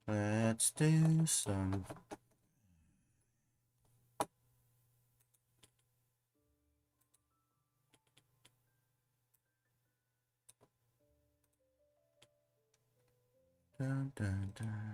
Let's do some. Dun, dun, dun.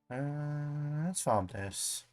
Let's farm this.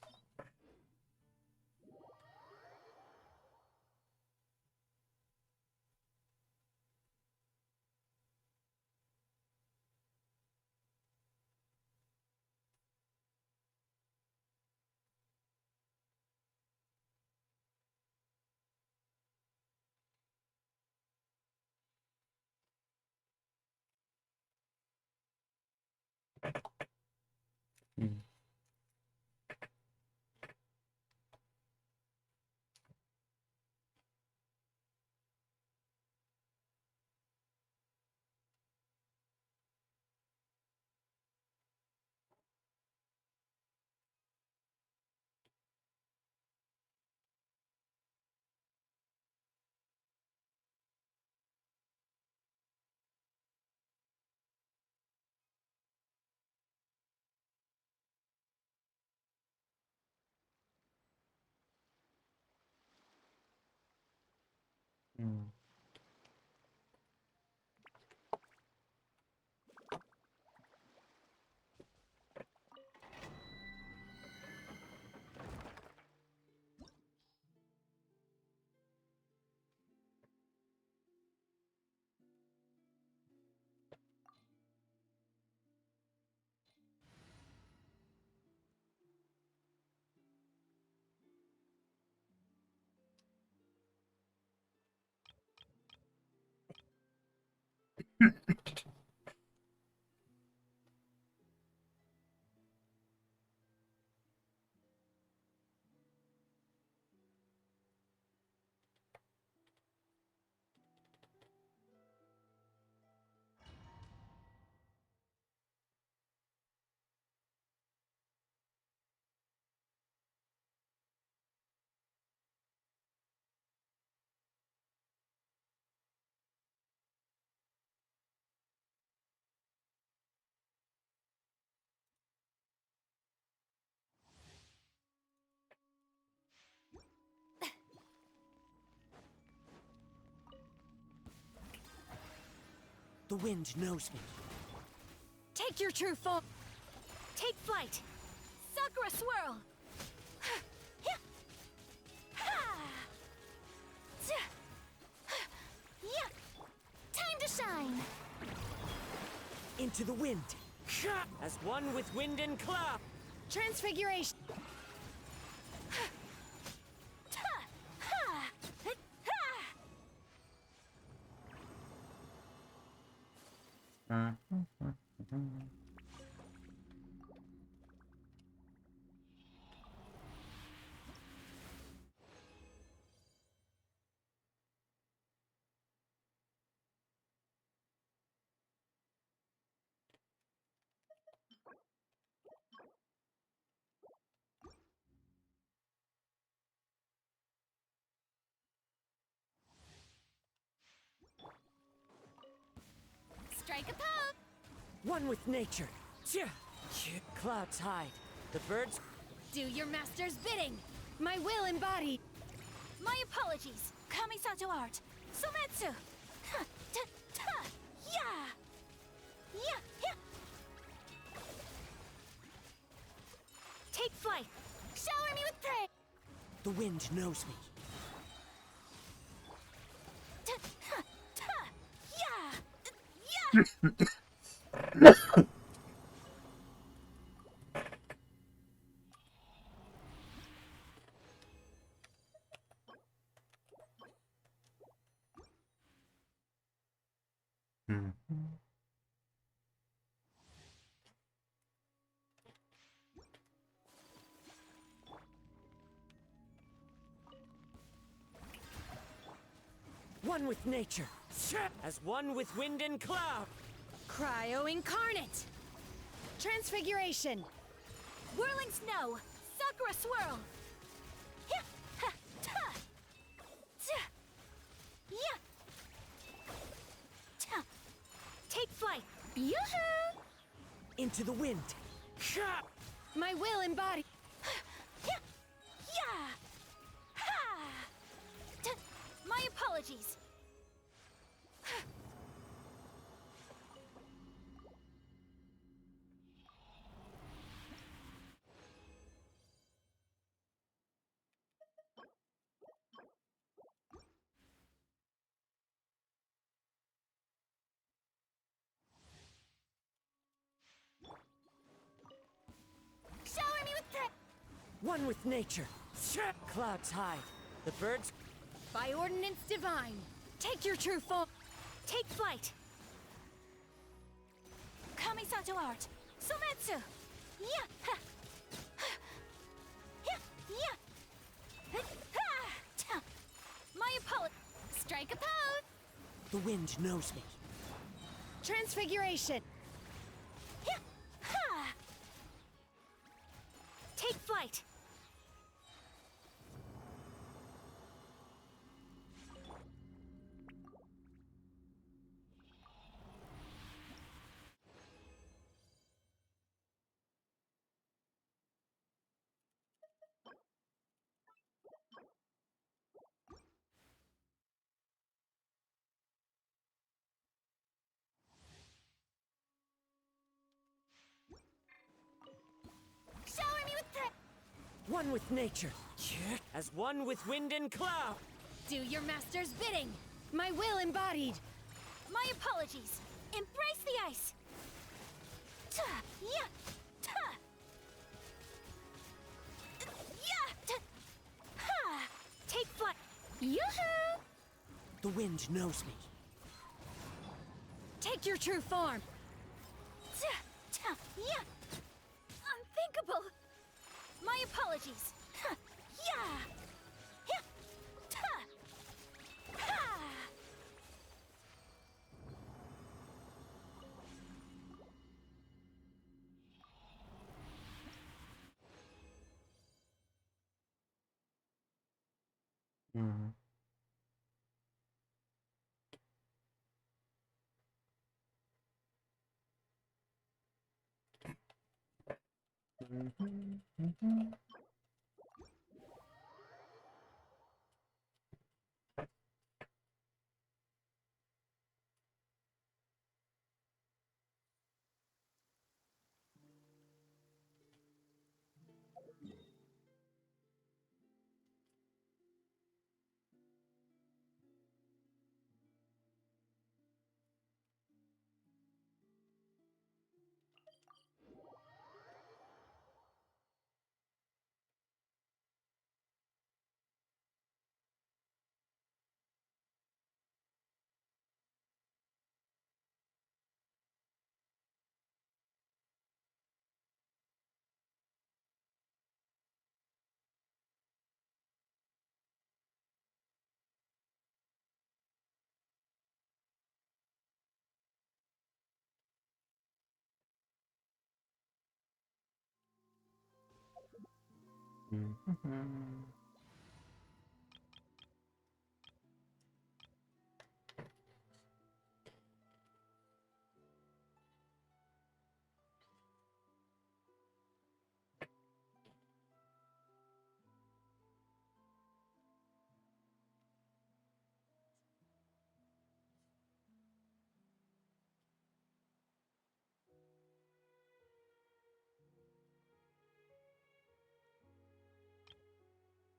The wind knows me. Take your true form. Take flight. Sakura swirl. Time to shine. Into the wind. As one with wind and cloud. Transfiguration. Strike a pose. One with nature. Clouds hide. The birds. Do your master's bidding. My will embodied. My apologies. Kamisato art. Sometsu. Yeah. Take flight. Shower me with praise. The wind knows me. Yeah! Mhm. One with nature. As one with wind and cloud. Cryo incarnate! Transfiguration! Whirling snow! Sakura swirl! Yeah! Ha! Ta! Ta! Yeah! Ta! Take flight! Yoo-hoo! Into the wind. My will embodied! Yeah! Yeah! Ha! Ta! My apologies! Shower me with One with nature. Clouds hide. The birds. by ordinance divine! Take your true form! Take flight! Kamisato art! Sometsu! Yeah! Ha! Yeah! Yeah! Ha! Ta! My apologies! Strike a pose! The wind knows me. Transfiguration! Yeah! Ha! Take flight! Shower me with One with nature. As one with wind and cloud. do your master's bidding! My will embodied! My apologies! Embrace the ice! Ta! Yeah! Ta! Yeah! Ta! Ha! Take flight! Yoo-hoo! The wind knows me. Take your true form! Ta! Ta! Yeah! Unthinkable! My apologies! Ha! Yeah! Yeah! Ta! Ha! Mhm. Mhm. Mhm.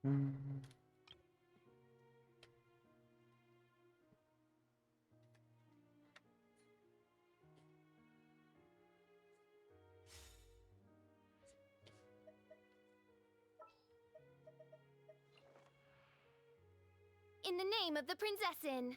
Mhm. Mm. In the name of the Prinzessin.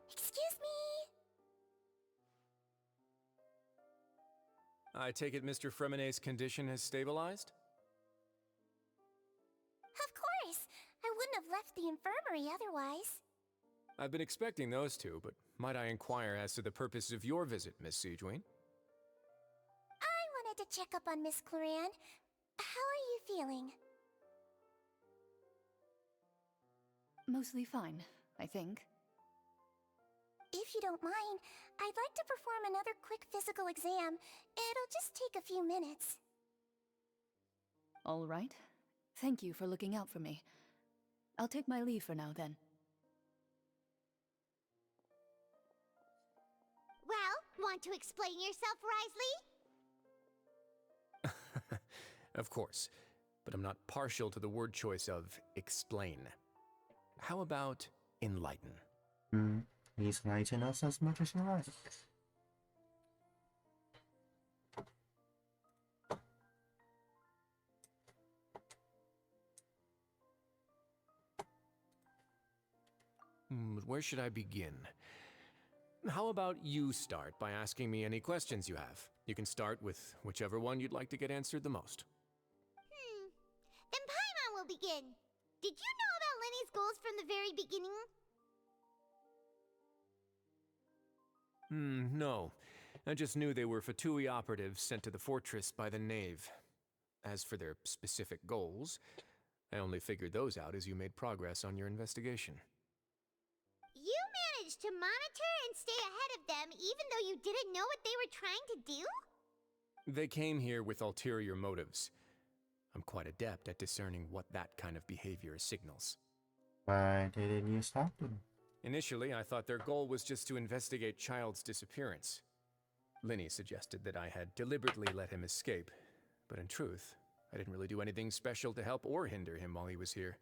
Excuse me. I take it Mr. Fremenet's condition has stabilized? Of course. I wouldn't have left the infirmary otherwise. I've been expecting those two, but might I inquire as to the purpose of your visit, Miss Siegewien? I wanted to check up on Miss Cloran. How are you feeling? Mostly fine, I think. If you don't mind, I'd like to perform another quick physical exam. It'll just take a few minutes. All right. Thank you for looking out for me. I'll take my leave for now, then. Well, want to explain yourself, Risley? Of course, but I'm not partial to the word choice of explain. How about enlighten? Please enlighten us as much as you like. But where should I begin? How about you start by asking me any questions you have? You can start with whichever one you'd like to get answered the most. Then Paimon will begin. Did you know about Lenny's goals from the very beginning? No. I just knew they were Fatui operatives sent to the fortress by the Knave. As for their specific goals, I only figured those out as you made progress on your investigation. You managed to monitor and stay ahead of them even though you didn't know what they were trying to do? They came here with ulterior motives. I'm quite adept at discerning what that kind of behavior signals. Why didn't you stop them? Initially, I thought their goal was just to investigate Child's disappearance. Linny suggested that I had deliberately let him escape, but in truth, I didn't really do anything special to help or hinder him while he was here.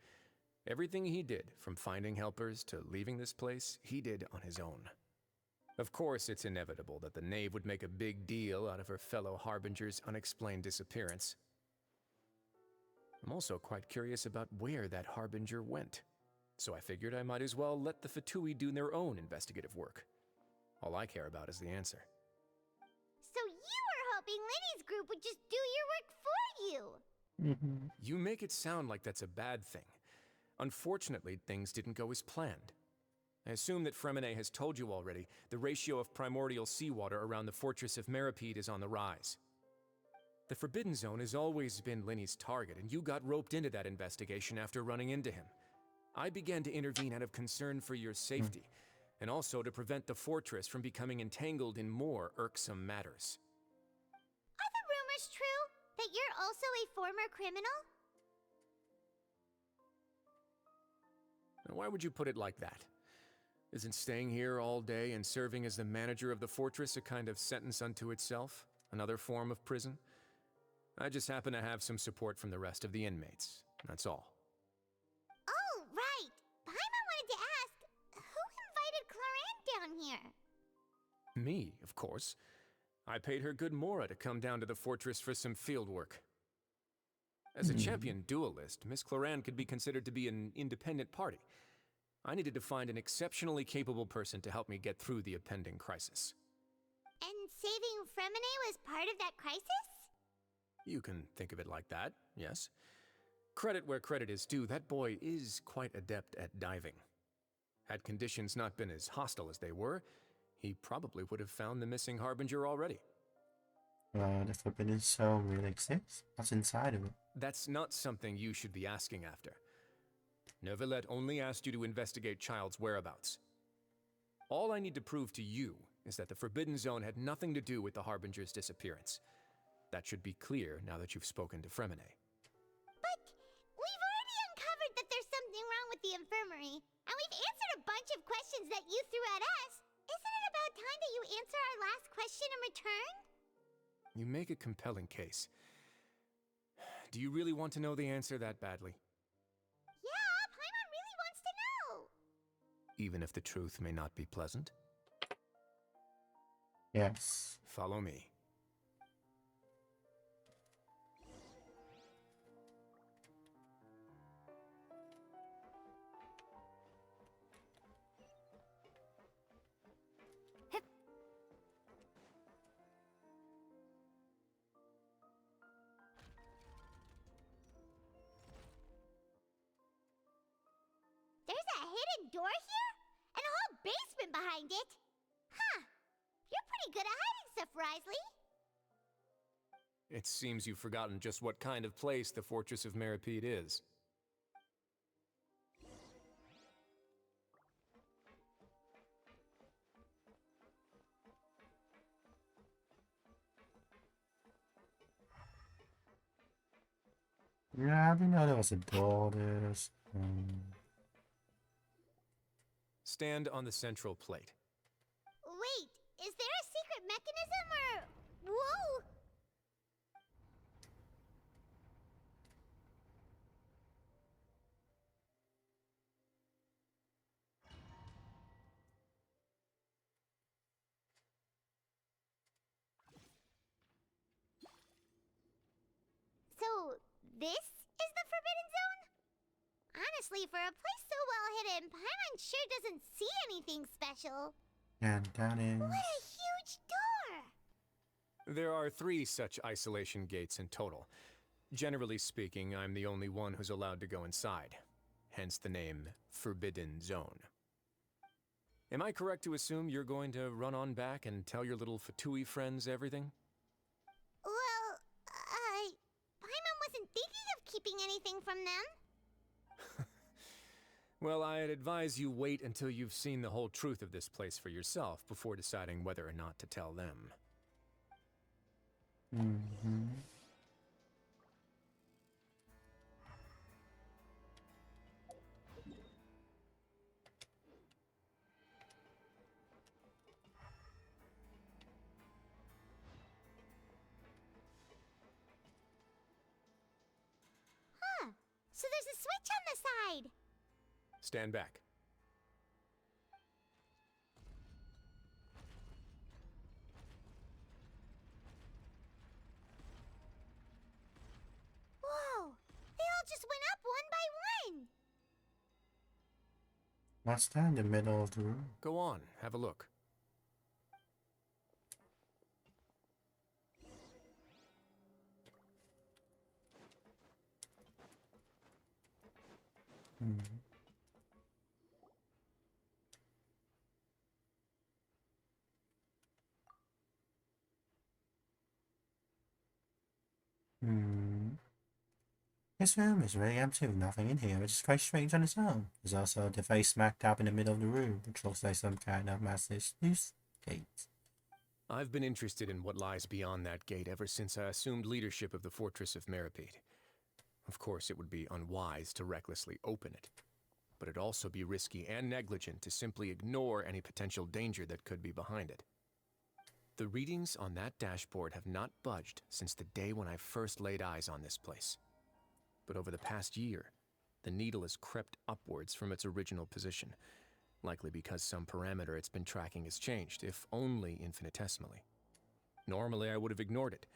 Everything he did, from finding helpers to leaving this place, he did on his own. Of course, it's inevitable that the knave would make a big deal out of her fellow Harbinger's unexplained disappearance. I'm also quite curious about where that Harbinger went, so I figured I might as well let the Fatui do their own investigative work. All I care about is the answer. So you were hoping Linny's group would just do your work for you! You make it sound like that's a bad thing. Unfortunately, things didn't go as planned. I assume that Fremine has told you already, the ratio of primordial seawater around the fortress of Meripede is on the rise. The Forbidden Zone has always been Linny's target, and you got roped into that investigation after running into him. I began to intervene out of concern for your safety, and also to prevent the fortress from becoming entangled in more irksome matters. Are the rumors true? That you're also a former criminal? Now, why would you put it like that? Isn't staying here all day and serving as the manager of the fortress a kind of sentence unto itself? Another form of prison? I just happen to have some support from the rest of the inmates. That's all. Oh, right! Paimon wanted to ask, who invited Cloran down here? Me, of course. I paid her good mora to come down to the fortress for some field work. As a champion duelist, Miss Cloran could be considered to be an independent party. I needed to find an exceptionally capable person to help me get through the impending crisis. And saving Fremine was part of that crisis? You can think of it like that, yes. Credit where credit is due, that boy is quite adept at diving. Had conditions not been as hostile as they were, he probably would have found the missing Harbinger already. The Forbidden Zone really exists? What's inside of it? That's not something you should be asking after. Neuvillette only asked you to investigate Child's whereabouts. All I need to prove to you is that the Forbidden Zone had nothing to do with the Harbinger's disappearance. That should be clear now that you've spoken to Fremine. But we've already uncovered that there's something wrong with the infirmary, and we've answered a bunch of questions that you threw at us. Isn't it about time that you answer our last question in return? You make a compelling case. Do you really want to know the answer that badly? Yeah, Paimon really wants to know! Even if the truth may not be pleasant? Yes. Follow me. There's a hidden door here? And a whole basement behind it? Huh. You're pretty good at hiding stuff, Risley. It seems you've forgotten just what kind of place the Fortress of Meripede is. Yeah, I didn't know there was a door there. Stand on the central plate. Wait, is there a secret mechanism or... Whoa! So, this is the Forbidden Zone? Honestly, for a place so well hidden, Paimon sure doesn't see anything special. And that is... What a huge door! There are 3 such isolation gates in total. Generally speaking, I'm the only one who's allowed to go inside. Hence the name Forbidden Zone. Am I correct to assume you're going to run on back and tell your little Fatui friends everything? Well, Paimon wasn't thinking of keeping anything from them. Well, I'd advise you wait until you've seen the whole truth of this place for yourself before deciding whether or not to tell them. Mm-hmm. Huh. So there's a switch on the side. Stand back. Whoa. They all just went up one by one. That's down in the middle of the room. Go on, have a look. Mm-hmm. Hmm. This room is really empty with nothing in here, which is quite strange on its own. There's also the face smack dab in the middle of the room, which looks like some kind of massive sluice gate. I've been interested in what lies beyond that gate ever since I assumed leadership of the Fortress of Meripede. Of course, it would be unwise to recklessly open it, but it'd also be risky and negligent to simply ignore any potential danger that could be behind it. The readings on that dashboard have not budged since the day when I first laid eyes on this place. But over the past year, the needle has crept upwards from its original position, likely because some parameter it's been tracking has changed, if only infinitesimally. Normally, I would have ignored it,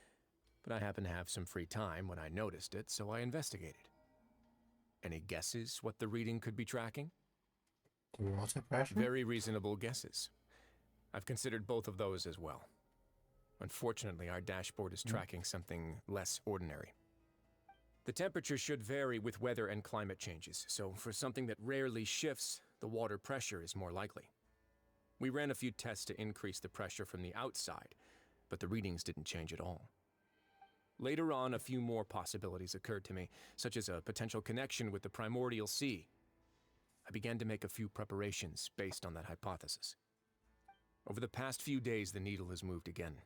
but I happened to have some free time when I noticed it, so I investigated. Any guesses what the reading could be tracking? The water pressure? Very reasonable guesses. I've considered both of those as well. Unfortunately, our dashboard is tracking something less ordinary. The temperature should vary with weather and climate changes, so for something that rarely shifts, the water pressure is more likely. We ran a few tests to increase the pressure from the outside, but the readings didn't change at all. Later on, a few more possibilities occurred to me, such as a potential connection with the primordial sea. I began to make a few preparations based on that hypothesis. Over the past few days, the needle has moved again.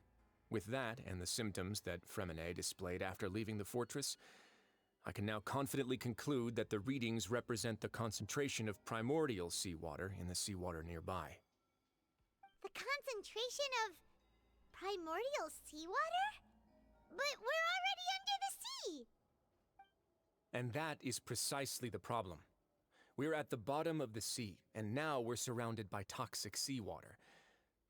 With that, and the symptoms that Fremine displayed after leaving the fortress, I can now confidently conclude that the readings represent the concentration of primordial seawater in the seawater nearby. The concentration of primordial seawater? But we're already under the sea! And that is precisely the problem. We're at the bottom of the sea, and now we're surrounded by toxic seawater.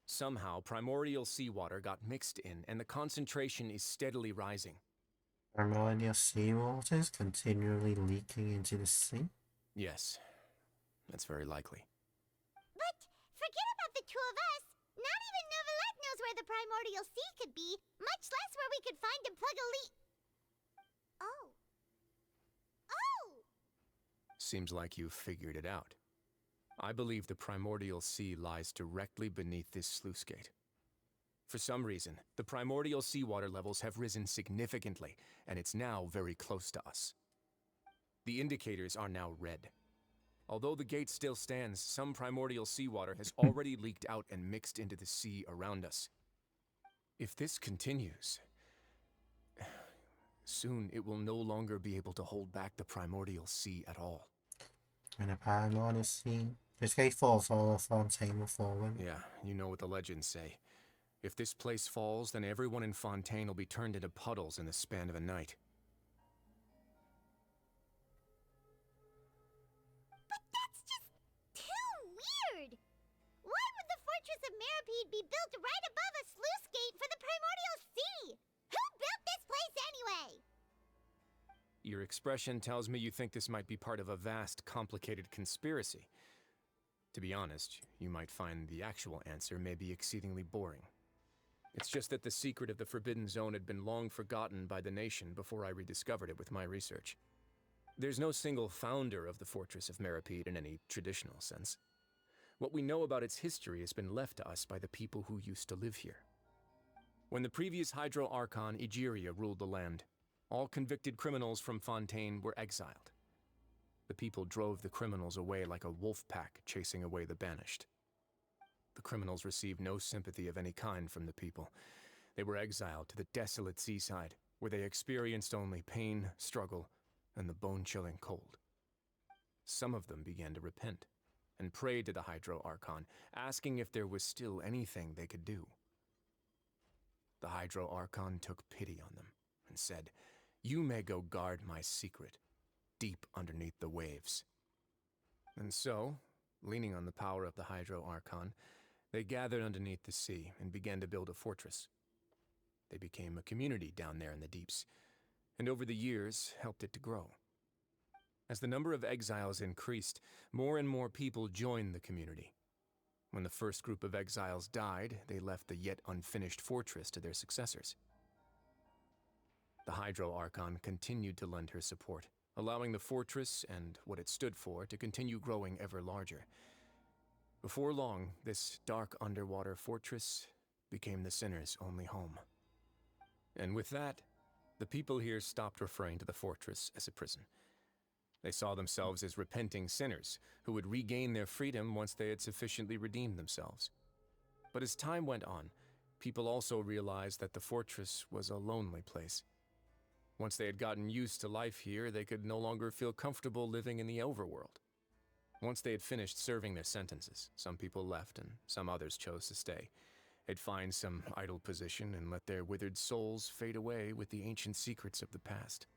Somehow, primordial seawater got mixed in, and the concentration is steadily rising. Primordial seawater is continually leaking into the sea? Yes, that's very likely. But forget about the two of us. Not even Novelette knows where the primordial sea could be, much less where we could find and plug a leak. Oh. Oh! Seems like you've figured it out. I believe the primordial sea lies directly beneath this sluice gate. For some reason, the primordial seawater levels have risen significantly, and it's now very close to us. The indicators are now red. Although the gate still stands, some primordial seawater has already leaked out and mixed into the sea around us. If this continues, soon it will no longer be able to hold back the primordial sea at all. When the primordial sea... This gate falls, all of Fontaine will fall with it. Yeah, you know what the legends say. If this place falls, then everyone in Fontaine will be turned into puddles in the span of a night. But that's just too weird! Why would the Fortress of Meripede be built right above a sluice gate for the primordial sea? Who built this place anyway? Your expression tells me you think this might be part of a vast, complicated conspiracy. To be honest, you might find the actual answer may be exceedingly boring. It's just that the secret of the Forbidden Zone had been long forgotten by the nation before I rediscovered it with my research. There's no single founder of the Fortress of Meripede in any traditional sense. What we know about its history has been left to us by the people who used to live here. When the previous Hydro Archon Egeria ruled the land, all convicted criminals from Fontaine were exiled. The people drove the criminals away like a wolf pack chasing away the banished. The criminals received no sympathy of any kind from the people. They were exiled to the desolate seaside, where they experienced only pain, struggle, and the bone-chilling cold. Some of them began to repent and prayed to the Hydro Archon, asking if there was still anything they could do. The Hydro Archon took pity on them and said, "You may go guard my secret, deep underneath the waves." And so, leaning on the power of the Hydro Archon, they gathered underneath the sea and began to build a fortress. They became a community down there in the deeps, and over the years helped it to grow. As the number of exiles increased, more and more people joined the community. When the first group of exiles died, they left the yet unfinished fortress to their successors. The Hydro Archon continued to lend her support, allowing the fortress and what it stood for to continue growing ever larger. Before long, this dark underwater fortress became the sinner's only home. And with that, the people here stopped referring to the fortress as a prison. They saw themselves as repenting sinners who would regain their freedom once they had sufficiently redeemed themselves. But as time went on, people also realized that the fortress was a lonely place. Once they had gotten used to life here, they could no longer feel comfortable living in the overworld. Once they had finished serving their sentences, some people left and some others chose to stay. They'd find some idle position and let their withered souls fade away with the ancient secrets of the past.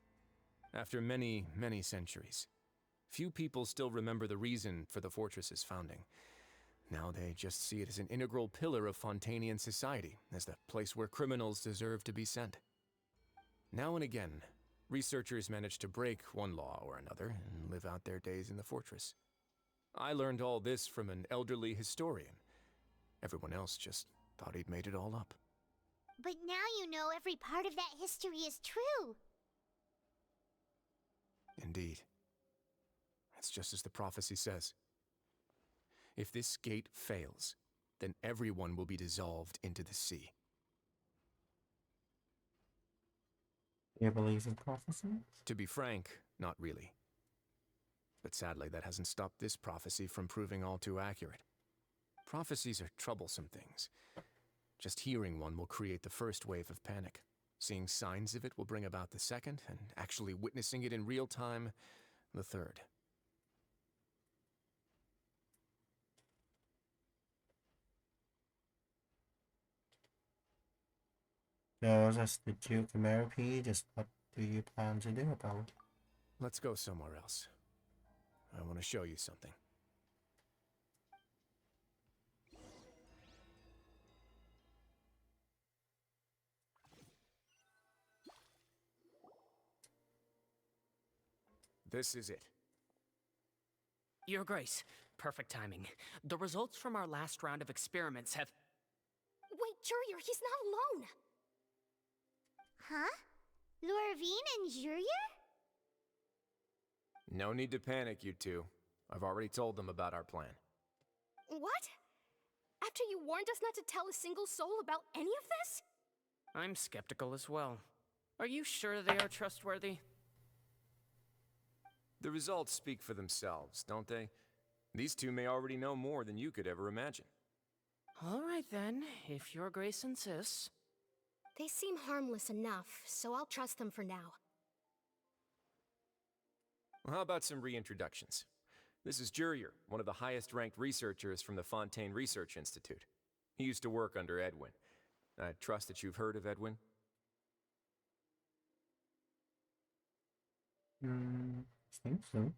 After many, many centuries, few people still remember the reason for the fortress's founding. Now they just see it as an integral pillar of Fontanian society, as the place where criminals deserve to be sent. Now and again, researchers manage to break one law or another and live out their days in the fortress. I learned all this from an elderly historian. Everyone else just thought he'd made it all up. But now you know every part of that history is true. Indeed. It's just as the prophecy says. If this gate fails, then everyone will be dissolved into the sea. You believe in prophecy? To be frank, not really. But sadly, that hasn't stopped this prophecy from proving all too accurate. Prophecies are troublesome things. Just hearing one will create the first wave of panic. Seeing signs of it will bring about the second, and actually witnessing it in real time, the third. So that's the Duke of Meripede. Just what do you plan to do about it? Let's go somewhere else. I want to show you something. This is it. Your Grace, perfect timing. The results from our last round of experiments have... Wait, Jurier, he's not alone! Huh? Lorvine and Jurier? No need to panic, you two. I've already told them about our plan. What? After you warned us not to tell a single soul about any of this? I'm skeptical as well. Are you sure they are trustworthy? The results speak for themselves, don't they? These two may already know more than you could ever imagine. All right then, if Your Grace insists. They seem harmless enough, so I'll trust them for now. Well, how about some reintroductions? This is Jurier, one of the highest-ranked researchers from the Fontaine Research Institute. He used to work under Edwin. I trust that you've heard of Edwin? I think so.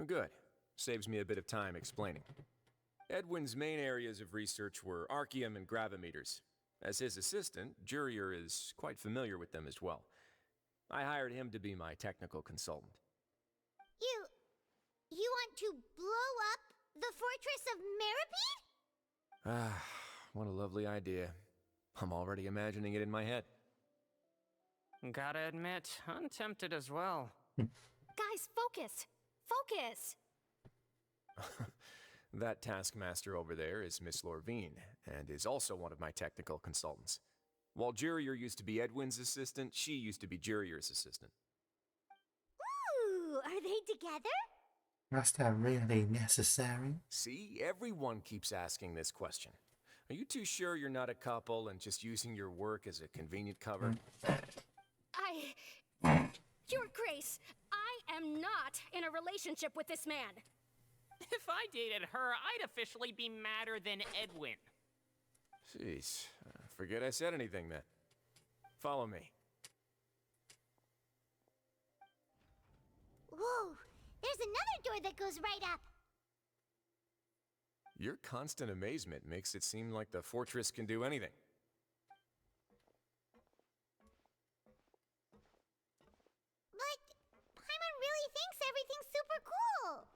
Good. Saves me a bit of time explaining. Edwin's main areas of research were archaeum and gravimeters. As his assistant, Jurier is quite familiar with them as well. I hired him to be my technical consultant. You want to blow up the Fortress of Meripede? Ah, what a lovely idea. I'm already imagining it in my head. Gotta admit, I'm tempted as well. Guys, focus! Focus! That taskmaster over there is Miss Lorvine, and is also one of my technical consultants. While Jurier used to be Edwin's assistant, she used to be Jurier's assistant. Ooh, are they together? Was that really necessary? See, everyone keeps asking this question. Are you too sure you're not a couple and just using your work as a convenient cover? Your Grace, I am not in a relationship with this man. If I dated her, I'd officially be madder than Edwin. Jeez, forget I said anything then. Follow me. Whoa, there's another door that goes right up. Your constant amazement makes it seem like the fortress can do anything. But Paimon really thinks everything's super cool.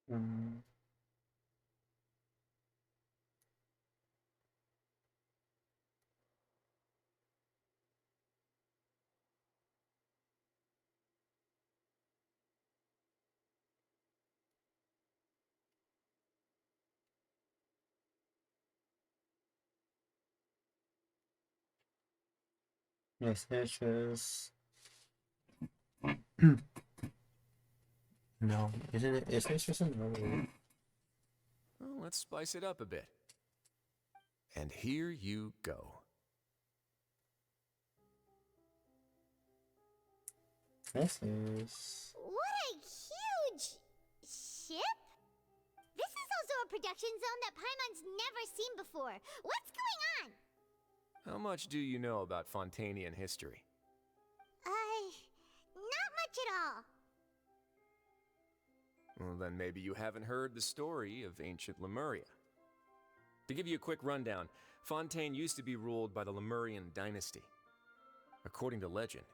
Hmm. Yes, it's just... No, isn't it? Is this just another? Well, let's spice it up a bit. And here you go. This is... What a huge ship! This is also a production zone that Paimon's never seen before. What's going on? How much do you know about Fontanian history? Not much at all. Well, then maybe you haven't heard the story of ancient Lemuria. To give you a quick rundown, Fontaine used to be ruled by the Lemurian dynasty. According to legend,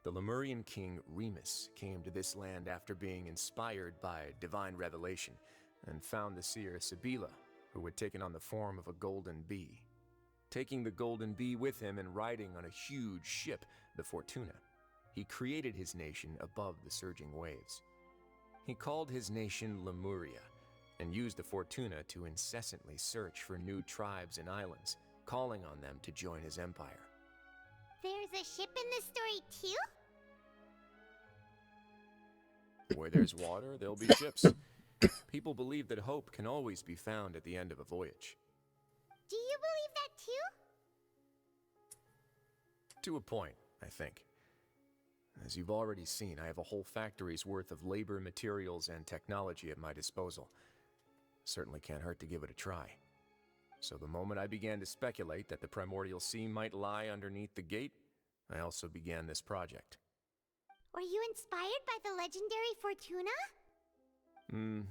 the Lemurian king Remus came to this land after being inspired by divine revelation and found the seer Sibila, who had taken on the form of a golden bee. Taking the golden bee with him and riding on a huge ship, the Fortuna, he created his nation above the surging waves. He called his nation Lemuria and used the Fortuna to incessantly search for new tribes and islands, calling on them to join his empire. There's a ship in this story too? Where there's water, there'll be ships. People believe that hope can always be found at the end of a voyage. Do you believe that too? To a point, I think. As you've already seen, I have a whole factory's worth of labor, materials, and technology at my disposal. Certainly can't hurt to give it a try. So the moment I began to speculate that the primordial sea might lie underneath the gate, I also began this project. Were you inspired by the legendary Fortuna?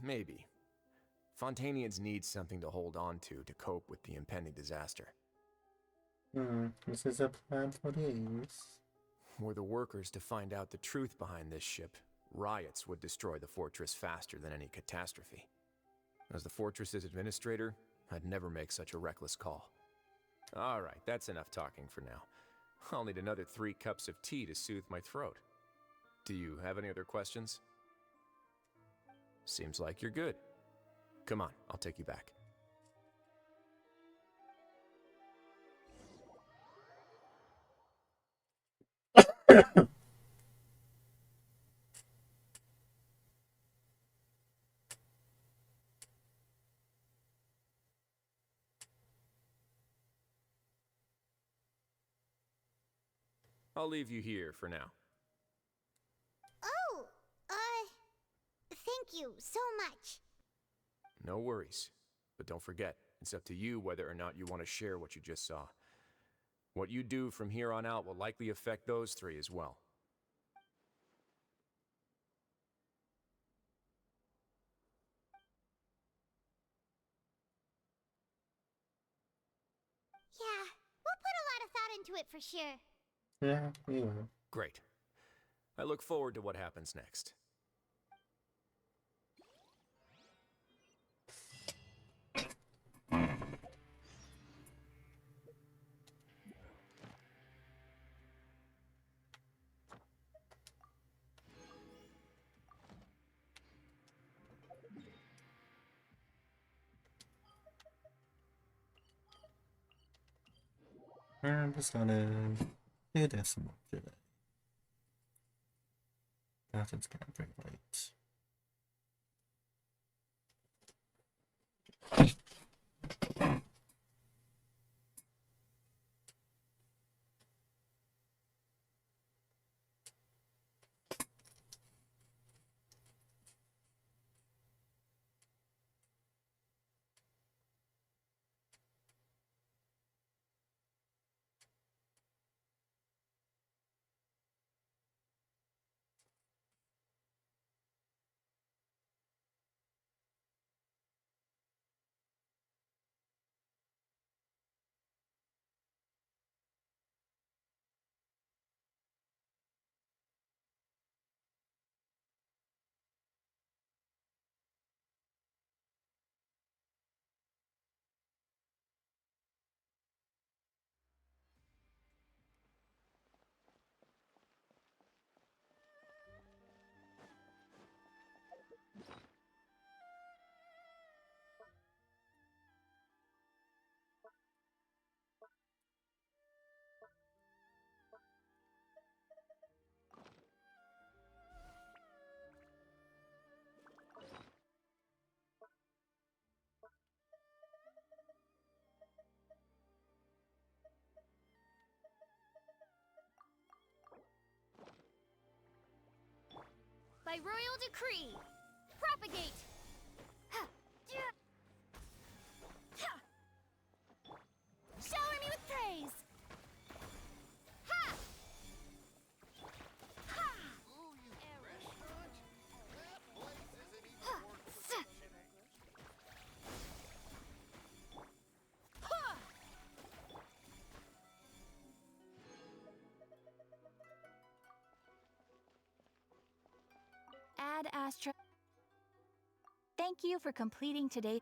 Maybe. Fontanians need something to hold on to cope with the impending disaster. This is a plan for these. Were the workers to find out the truth behind this ship, riots would destroy the fortress faster than any catastrophe. As the fortress's administrator, I'd never make such a reckless call. Alright, that's enough talking for now. I'll need another 3 cups of tea to soothe my throat. Do you have any other questions? Seems like you're good. Come on, I'll take you back. I'll leave you here for now. Oh, thank you so much. No worries. But don't forget, it's up to you whether or not you want to share what you just saw. What you do from here on out will likely affect those 3 as well. Yeah, we'll put a lot of thought into it for sure. Yeah, we will. Great. I look forward to what happens next. I'm just gonna do this one today. That's it's getting pretty late. By royal decree, propagate! Ha! Ja! Ha! Shower me with praise! Ha! Ha! Ooh, you restaurant? That place isn't even Ha! more Sa! Ha! Ad Astra. Thank you for completing today.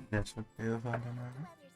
That's what they'll find out.